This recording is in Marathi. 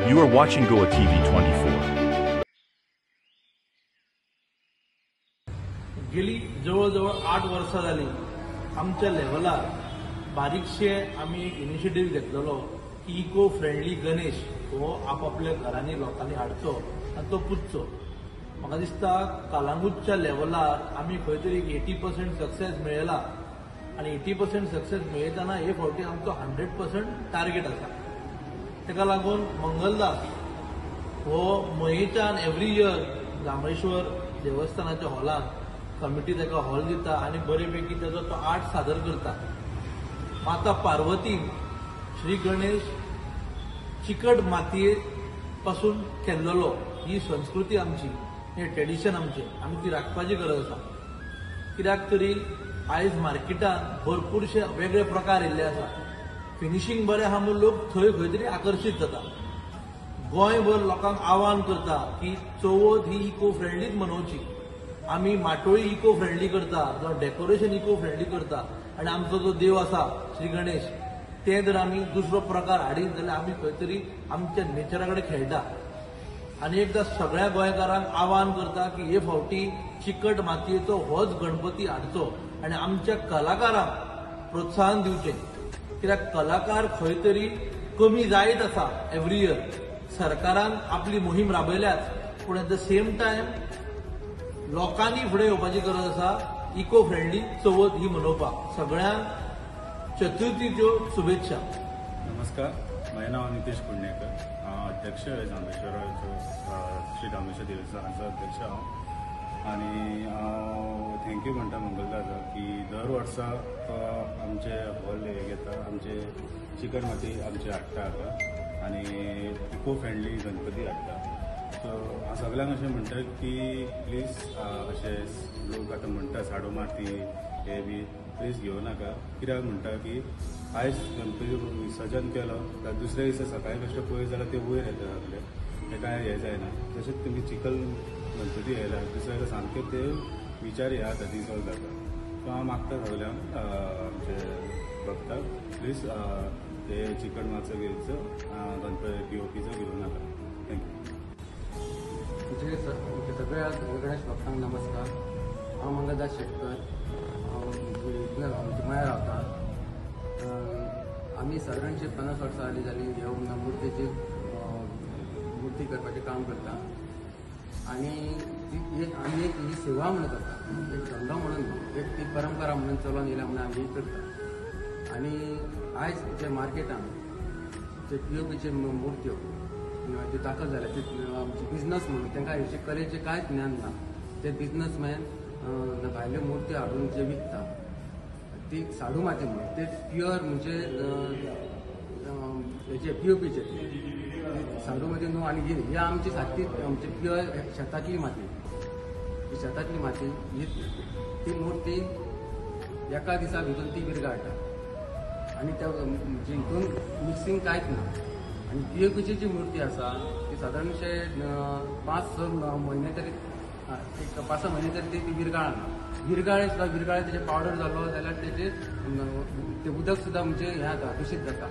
You are watching Goa TV 24. गेली जवळजवळ 8 वर्सां जाली आमच्या लेवलार बारीकशे आमी इनिशिएटीव घेतलेलो की इको फ्रेंडली गणेश हो आपापल्या घरांनी लोकांनी हाडचो आनी तो पुजचो. म्हाका दिसता कालांगूटच्या लेवलार आमी खंय तरी 80% सक्सेस मेळयला आनी 80% सक्सेस मेळयतना हे फावटी आमचो 100% टार्गेट आसा. ताका लागून मंगलदास हो मयेच्यान एवरी इयर जांबळेश्वर देवस्थानाच्या हॉलान कमिटी ताका हॉल दिता आनी बरेपैकी ताजो तो आर्ट सादर करता. माता पार्वती श्री गणेश चिकट मातये पासून केल्लो ही संस्कृती आमची, हे ट्रेडिशन आमचे, आमी ती राखपाची गरज आसा. कित्याक तरी आयज मार्केटात भरपूरशे वेगळे प्रकार येयल्ले आसा. फिनिशिंग बरें आहा म्हूण लोक थंय खंय तरी आकर्शीत जाता. गोंयभर लोकांक आवाहन करता की चवथ ही इको फ्रेंडलीच मनोवची. आमी माटोळी इको फ्रेंडली करता, जावं डेकोरेशन इको फ्रेंडली करता आनी आमचो जो देव आसा श्री गणेश ते जर आमी दुसरो प्रकार हाडीत जाल्यार आमी खंय तरी आमच्या नेचरा कडेन खेळटा. आनी एकदां सगळ्या गोंयकारांक आवाहन करता की हे फावटी चिकट मातयेचो होच गणपती हाडचो आनी आमच्या कलाकारांक प्रोत्साहन दिवचें. कित्याक कलाकार खंय तरी कमी जायत आसा एवरी इयर. सरकारान आपली मोहीम राबयल्याच पूण एट द सेम टायम लोकांनी फुडें येवपाची गरज आसा इको फ्रेंडली चवथ ही मनोवपाक. सगळ्यांक चतुर्थीच्यो शुभेच्छा. नमस्कार, माझे नाव नितेश कुंडेकर, अध्यक्ष जांबेश्वराचो श्री रामेश्वर देवस्थानाचो अध्यक्ष हांव. आनी हांव थँक्यू म्हणटा मंगलदासा की दर वर्सा तो आमचे हॉल हे घेता, आमचे चिकट माती आमचे हाडटा हाका आनी इको फ्रेंडली गणपती हाडटा. सो हांव सगळ्यांक अशें म्हणटा की प्लीज अशें लोक आतां म्हणटा साडू माती हे बी प्लीज घेवं नाका. कित्याक म्हणटा की आयज गणपती विसर्जन केलो तर दुसऱ्या दिसा सकाळी कशें पळयत जाल्यार ते वयर येता सगळे, ते काय हे जायना. तशेंच तुमी चिकल गणपती येयला दुसऱ्या दिसा सामके ते विचार हे आता डिजॉल्व जाता. सो हांव मागता सगळ्यांक आमचे भक्ताक प्लीज ते चिकट मातसो घेवचो, गणपती POPचो घेवं नाका. थँक्यू. सगळ्या गणेश भक्तांक नमस्कार. हांव मंगलदास शेटकर, हांव मया रावता. आमी सादारणशे 50 वर्सां जाली ह्या मुर्तेची मुर्ती करपाचें काम करता. आनी आमी एक ही सेवा म्हणून करता, एक धंदो म्हणून, एक ती परंपरा म्हणून चलोवन येयल्या म्हणून आमी करता. आनी आयज जे मार्केटान जे POPचे मुर्त्यो जे दाखल जाल्या ते आमचे बिझनस म्हणून तांकां हेचे कलेचें कांयच ज्ञान ना. ते बिझनसमॅन भायल्यो मुर्त्यो हाडून जे विकता ती साडू माती म्हणून ते प्युअर म्हणजे हेचे POPचे साडू माती न्हू. आनी ही आमची सारकी आमची प्युअर शेतांतली माती, ही शेतांतली माती ती मुर्ती एका दिसा भितर ती विरगाळटा आनी त्या हितून मिक्सिंग कांयच ना. आनी POPची जी मुर्ती आसा ती सादारणशे 5-6 म्हयने तरी, एक 5-6 म्हयने तरी ती विरगाळना. विरगाळे सुद्दां विरगाळे तेजे पावडर जालो जाल्यार तेजे ते उदक सुद्दां म्हणजे हें जाता, दूशीत जाता.